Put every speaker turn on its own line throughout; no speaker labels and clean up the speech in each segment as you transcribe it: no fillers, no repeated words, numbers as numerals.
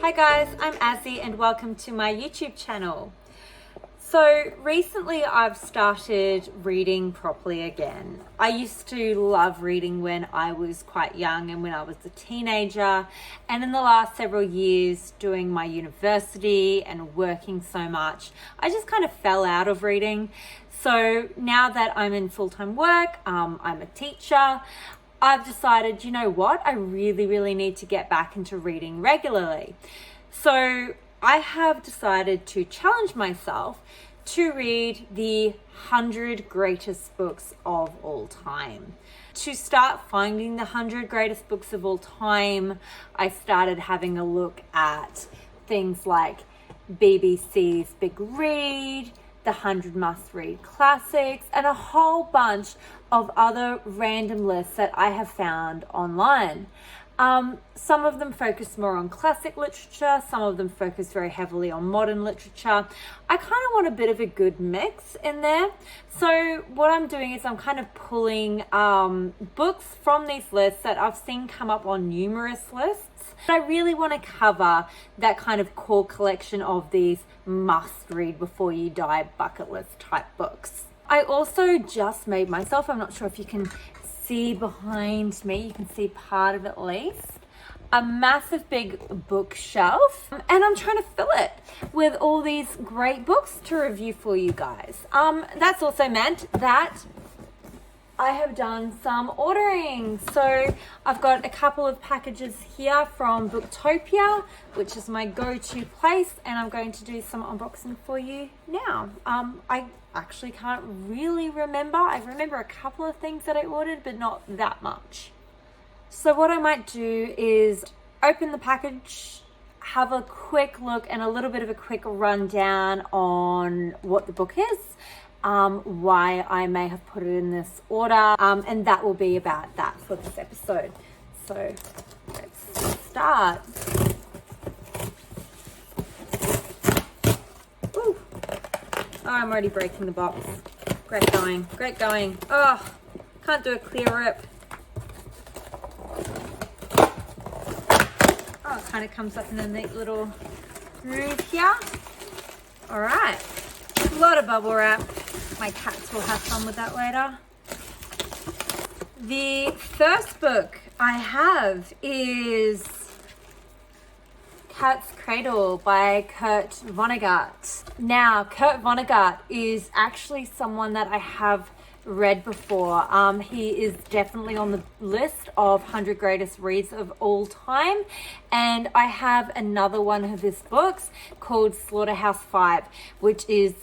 Hi guys, I'm Azzy and welcome to my YouTube channel. So recently I've started reading properly again. I used to love reading when I was quite young and when I was a teenager, and in the last several years doing my university and working so much, I just kind of fell out of reading. So now that I'm in full-time work, I'm a teacher, I've decided, you know what, I really need to get back into reading regularly. So I have decided to challenge myself to read the 100 greatest books of all time. To start finding the 100 greatest books of all time, I started having a look at things like BBC's Big Read, the 100 must-read classics, and a whole bunch of other random lists that I have found online. Some of them focus more on classic literature, some of them focus very heavily on modern literature. I kind of want a bit of a good mix in there. So what I'm doing is I'm kind of pulling books from these lists that I've seen come up on numerous lists. I really want to cover that kind of core collection of these must read before you die bucket list type books. I also just made myself, I'm not sure if you can see behind me, you can see part of it at least, a massive big bookshelf, and I'm trying to fill it with all these great books to review for you guys. That's also meant that I have done some ordering. So I've got a couple of packages here from Booktopia, which is my go-to place, and I'm going to do some unboxing for you now. I actually can't really remember. I remember a couple of things that I ordered, but not that much. So what I might do is open the package, have a quick look and a little bit of a quick rundown on what the book is, why I may have put it in this order, and that will be about that for this episode. So let's start. Ooh. Oh, I'm already breaking the box. Great going, great going. Oh, can't do a clear rip. Oh, it kind of comes up in a neat little groove here. All right, a lot of bubble wrap. My cats will have fun with that later. The first book I have is Cat's Cradle by Kurt Vonnegut. Now, Kurt Vonnegut is actually someone that I have read before. He is definitely on the list of 100 greatest reads of all time, and I have another one of his books called Slaughterhouse-Five, which is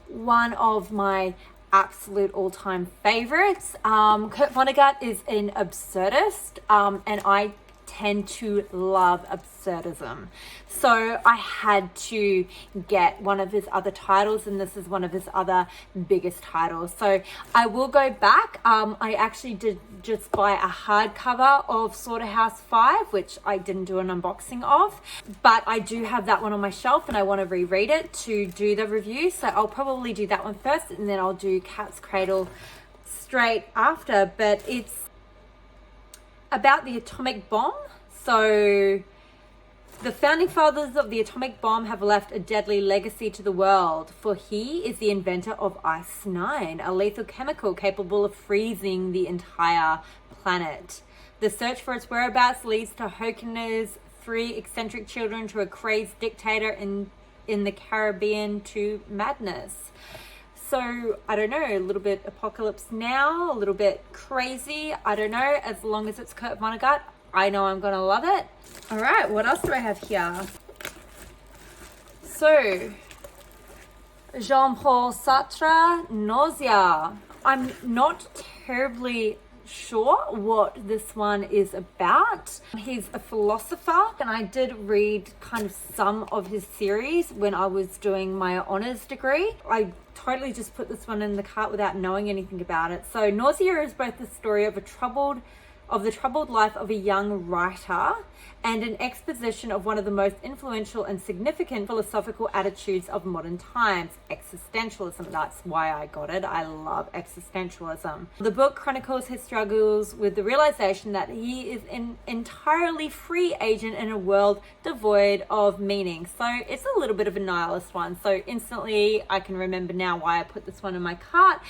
one of my absolute all-time favorites. Kurt Vonnegut is an absurdist, and I tend to love absurdism. So I had to get one of his other titles, and this is one of his other biggest titles. So I will go back. I actually did just buy a hardcover of Slaughterhouse-Five, which I didn't do an unboxing of, but I do have that one on my shelf and I want to reread it to do the review. So I'll probably do that one first and then I'll do Cat's Cradle straight after. But it's about the atomic bomb. So the founding fathers of the atomic bomb have left a deadly legacy to the world, for he is the inventor of Ice-9, a lethal chemical capable of freezing the entire planet. The search for its whereabouts leads to Hoekner's three eccentric children to a crazed dictator in the Caribbean to madness. So, I don't know, a little bit Apocalypse Now, a little bit crazy. I don't know, as long as it's Kurt Vonnegut, I know I'm going to love it. All right, what else do I have here? So, Jean-Paul Sartre, Nausea. I'm not terribly sure what this one is about. He's a philosopher, and I did read kind of some of his series when I was doing my honors degree. I totally just put this one in the cart without knowing anything about it. So Nausea is both the story of a troubled of the troubled life of a young writer and an exposition of one of the most influential and significant philosophical attitudes of modern times, existentialism. That's why I got it. I love existentialism. The book chronicles his struggles with the realization that he is an entirely free agent in a world devoid of meaning. So it's a little bit of a nihilist one. So instantly I can remember now why I put this one in my cart,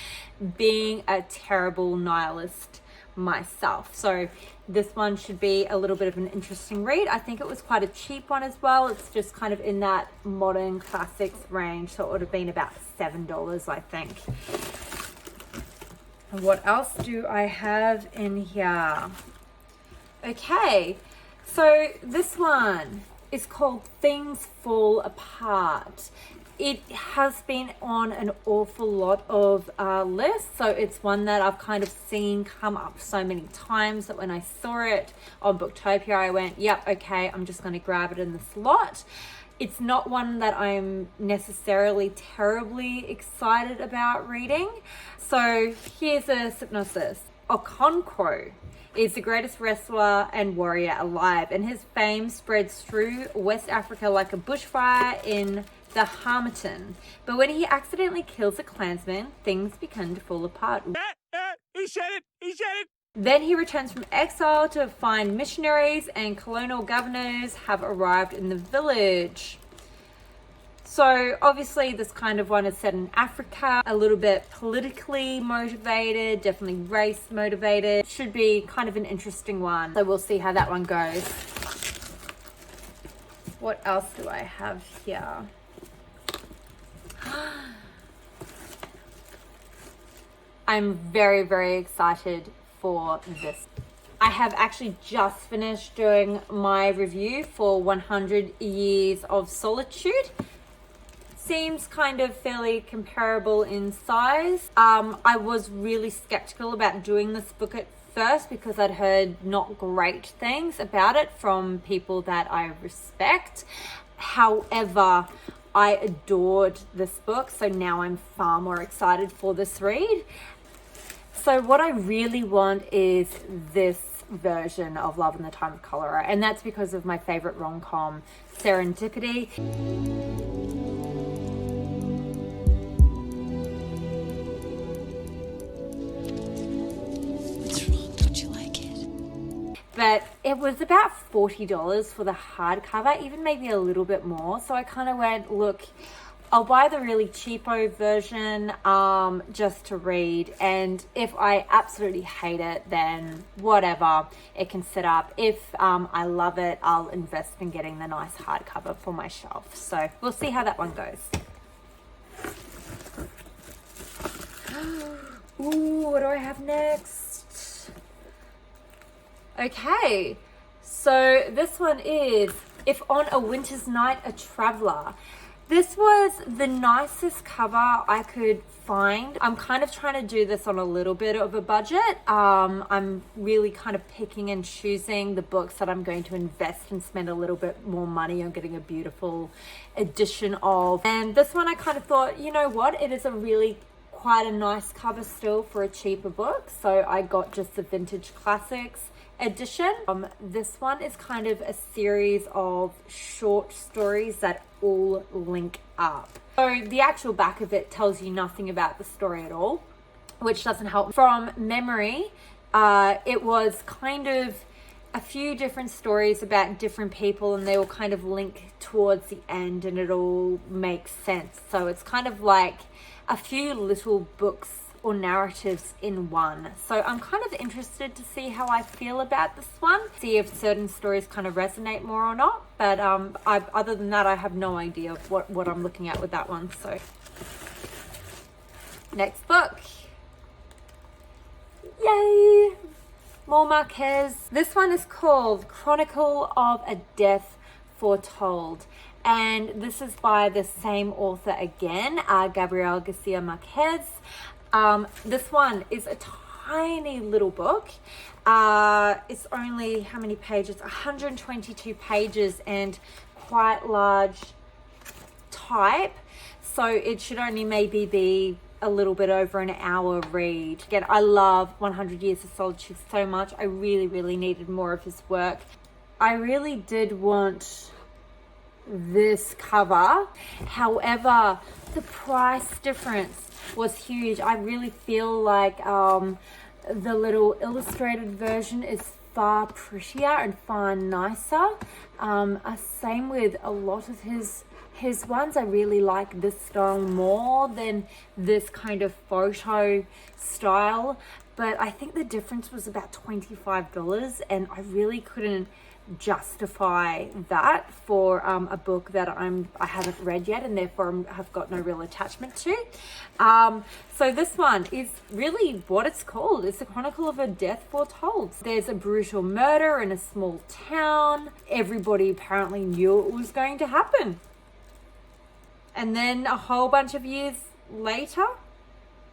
being a terrible nihilist myself. So this one should be a little bit of an interesting read. I think it was quite a cheap one as well. It's just kind of in that modern classics range, so it would have been about $7, I think. And what else do I have in here? Okay, so this one is called Things Fall Apart. It has been on an awful lot of lists, so it's one that I've kind of seen come up so many times that when I saw it on Booktopia, I went, yep, okay, I'm just going to grab it in the slot. It's not one that I'm necessarily terribly excited about reading. So here's a synopsis. Okonkwo is the greatest wrestler and warrior alive, and his fame spreads through West Africa like a bushfire in the Harmattan. But when he accidentally kills a clansman, things begin to fall apart.
He said it! He said it!
Then he returns from exile to find missionaries and colonial governors have arrived in the village. So obviously this kind of one is set in Africa, a little bit politically motivated, definitely race motivated. Should be kind of an interesting one. So we'll see how that one goes. What else do I have here? I'm very, very excited for this. I have actually just finished doing my review for 100 Years of Solitude. Seems kind of fairly comparable in size. I was really skeptical about doing this book at first because I'd heard not great things about it from people that I respect. However, I adored this book, so now I'm far more excited for this read. So what I really want is this version of Love in the Time of Cholera, and that's because of my favorite rom-com, Serendipity.
What's wrong? Don't you like it?
But it was about $40 for the hardcover, even maybe a little bit more. So I kind of went, look, I'll buy the really cheapo version just to read. And if I absolutely hate it, then whatever, it can sit up. If I love it, I'll invest in getting the nice hardcover for my shelf. So we'll see how that one goes. Ooh, what do I have next? Okay, so this one is If on a Winter's Night, a Traveler. This was the nicest cover I could find. I'm kind of trying to do this on a little bit of a budget. I'm really kind of picking and choosing the books that I'm going to invest and spend a little bit more money on getting a beautiful edition of. And this one I kind of thought, you know what, it is a really quite a nice cover still for a cheaper book. So I got just the Vintage Classics edition. This one is kind of a series of short stories that all link up. So the actual back of it tells you nothing about the story at all, which doesn't help. From memory, it was kind of a few different stories about different people, and they all kind of link towards the end and it all makes sense. So it's kind of like a few little books or narratives in one. So I'm kind of interested to see how I feel about this one, see if certain stories kind of resonate more or not. But other than that, I have no idea what I'm looking at with that one. So next book. Yay! More Marquez. This one is called Chronicle of a Death Foretold. And this is by the same author again, Gabriel Garcia Marquez. This one is a tiny little book. It's only, how many pages? 122 pages and quite large type. So it should only maybe be a little bit over an hour read. Again, I love 100 Years of Solitude so much. I really, really needed more of his work. I really did want this cover. However, the price difference was huge. I really feel like the little illustrated version is far prettier and far nicer. Same with a lot of his ones. I really like this style more than this kind of photo style, but I think the difference was about $25, and I really couldn't justify that for a book that I haven't read yet, and therefore have got no real attachment to. So this one is really what it's called. It's a chronicle of a death foretold. There's a brutal murder in a small town. Everybody apparently knew it was going to happen. And then a whole bunch of years later,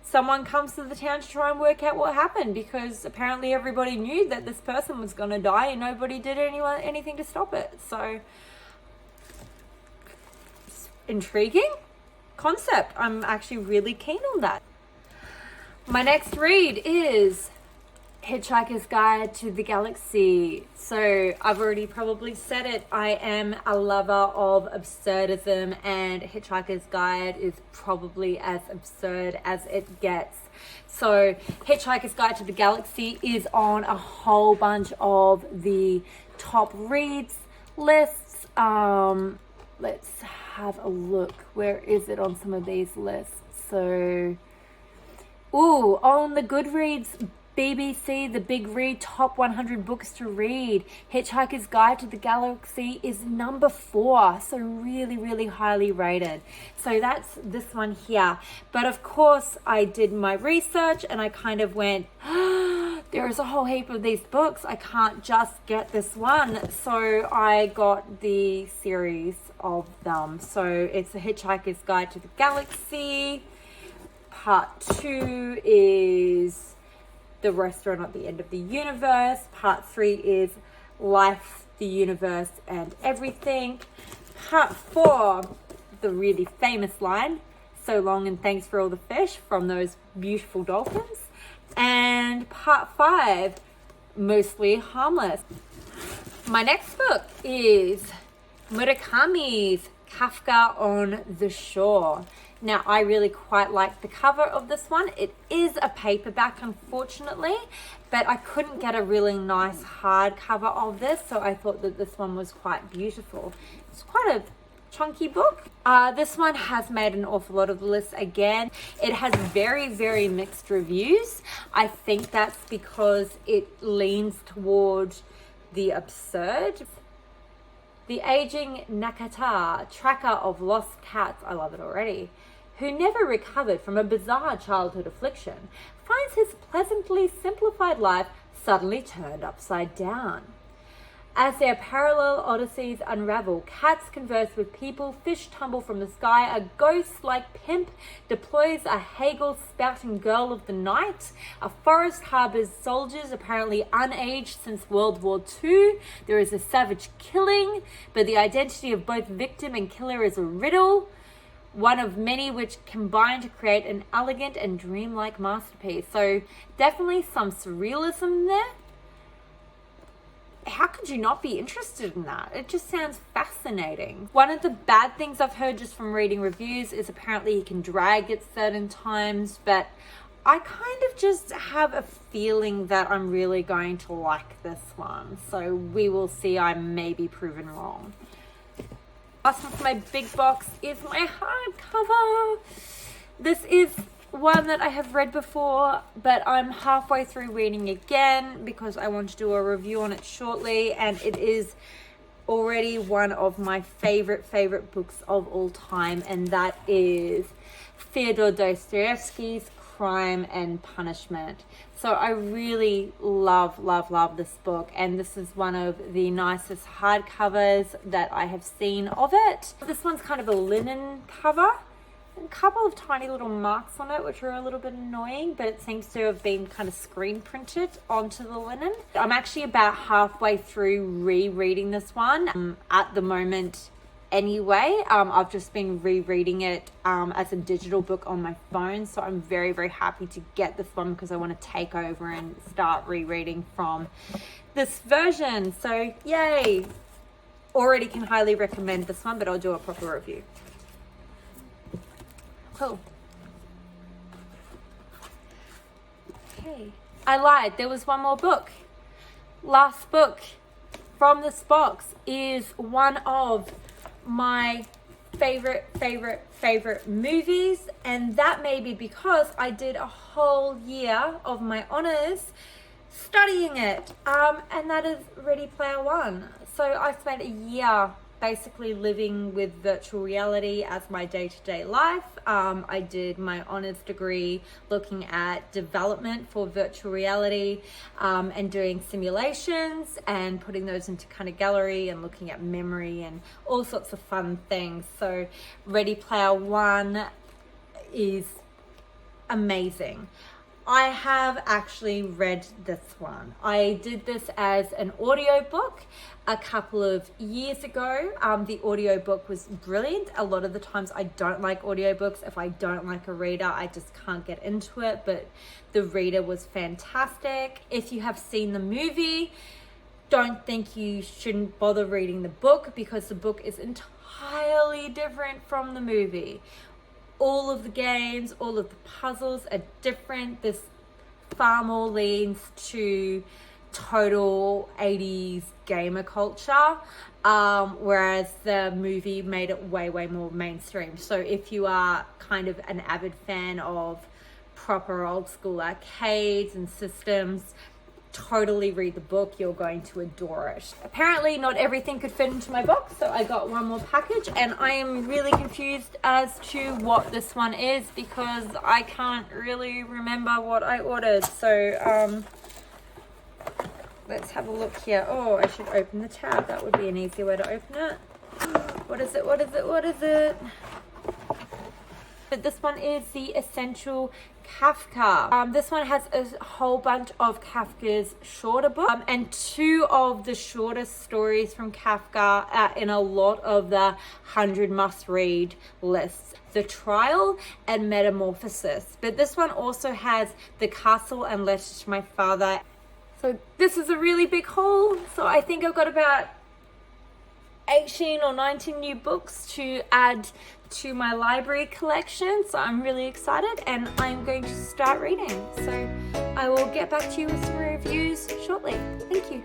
someone comes to the town to try and work out what happened, because apparently everybody knew that this person was going to die and nobody did anything to stop it. So, intriguing concept. I'm actually really keen on that. My next read is Hitchhiker's Guide to the Galaxy. So I've already probably said it. I am a lover of absurdism, and Hitchhiker's Guide is probably as absurd as it gets. So Hitchhiker's Guide to the Galaxy is on a whole bunch of the top reads lists. Let's have a look. Where is it on some of these lists? So, on the Goodreads BBC, the Big Read Top 100 Books to Read, Hitchhiker's Guide to the Galaxy is number 4. So really, really highly rated. So that's this one here. But of course, I did my research and I kind of went, there is a whole heap of these books. I can't just get this one. So I got the series of them. So it's the Hitchhiker's Guide to the Galaxy. Part 2 is The Restaurant at the End of the Universe. Part 3 is Life, the Universe, and Everything. Part 4, the really famous line, so long and thanks for all the fish, from those beautiful dolphins. And Part 5, Mostly Harmless. My next book is Murakami's Kafka on the Shore. Now, I really quite like the cover of this one. It is a paperback, unfortunately, but I couldn't get a really nice hardcover of this, so I thought that this one was quite beautiful. It's quite a chunky book. This one has made an awful lot of the lists again. It has very, very mixed reviews. I think that's because it leans toward the absurd. The aging Nakata, tracker of lost cats, I love it already, who never recovered from a bizarre childhood affliction, finds his pleasantly simplified life suddenly turned upside down. As their parallel odysseys unravel, cats converse with people, fish tumble from the sky, a ghost-like pimp deploys a Hegel-spouting girl of the night, a forest harbors soldiers apparently unaged since World War II, there is a savage killing, but the identity of both victim and killer is a riddle, one of many which combine to create an elegant and dreamlike masterpiece. So definitely some surrealism there. How could you not be interested in that? It just sounds fascinating. One of the bad things I've heard just from reading reviews is apparently he can drag at certain times, but I kind of just have a feeling that I'm really going to like this one. So we will see. I may be proven wrong. Last one for my big box is my hardcover. This is one that I have read before, but I'm halfway through reading again because I want to do a review on it shortly, and it is already one of my favorite books of all time, and that is Fyodor Dostoevsky's Crime and Punishment. So I really love this book, and this is one of the nicest hardcovers that I have seen of it. This one's kind of a linen cover. A couple of tiny little marks on it, which are a little bit annoying, but it seems to have been kind of screen printed onto the linen. I'm actually about halfway through rereading this one. At the moment, anyway. I've just been rereading it as a digital book on my phone, so I'm very, very happy to get this one because I want to take over and start rereading from this version. So yay! Already can highly recommend this one, but I'll do a proper review. Cool. Okay. I lied. There was one more book. Last book from this box is one of my favorite movies, and that may be because I did a whole year of my honors studying it, and that is Ready Player One. So I spent a year basically living with virtual reality as my day-to-day life. I did my honors degree looking at development for virtual reality, and doing simulations and putting those into kind of gallery and looking at memory and all sorts of fun things. So Ready Player One is amazing. I have actually read this one. I did this as an audiobook a couple of years ago. The audiobook was brilliant. A lot of the times I don't like audiobooks. If I don't like a reader, I just can't get into it, but the reader was fantastic. If you have seen the movie, don't think you shouldn't bother reading the book because the book is entirely different from the movie. All of the games, all of the puzzles are different. This far more leans to total 80s gamer culture, whereas the movie made it way more mainstream. So if you are kind of an avid fan of proper old school arcades and systems, totally read the book. You're going to adore it. Apparently not everything could fit into my box, so I got one more package, and I am really confused as to what this one is because I can't really remember what I ordered. So let's have a look here. Oh, I should open the tab. That would be an easier way to open it. What is it? What is it? What is it? But this one is the Essential Kafka. This one has a whole bunch of Kafka's shorter books, and two of the shortest stories from Kafka are in a lot of the 100 must-read lists. The Trial and Metamorphosis. But this one also has The Castle and Letter to My Father. So this is a really big haul. So I think I've got about 18 or 19 new books to add to my library collection, so I'm really excited and I'm going to start reading. So I will get back to you with some reviews shortly. Thank you.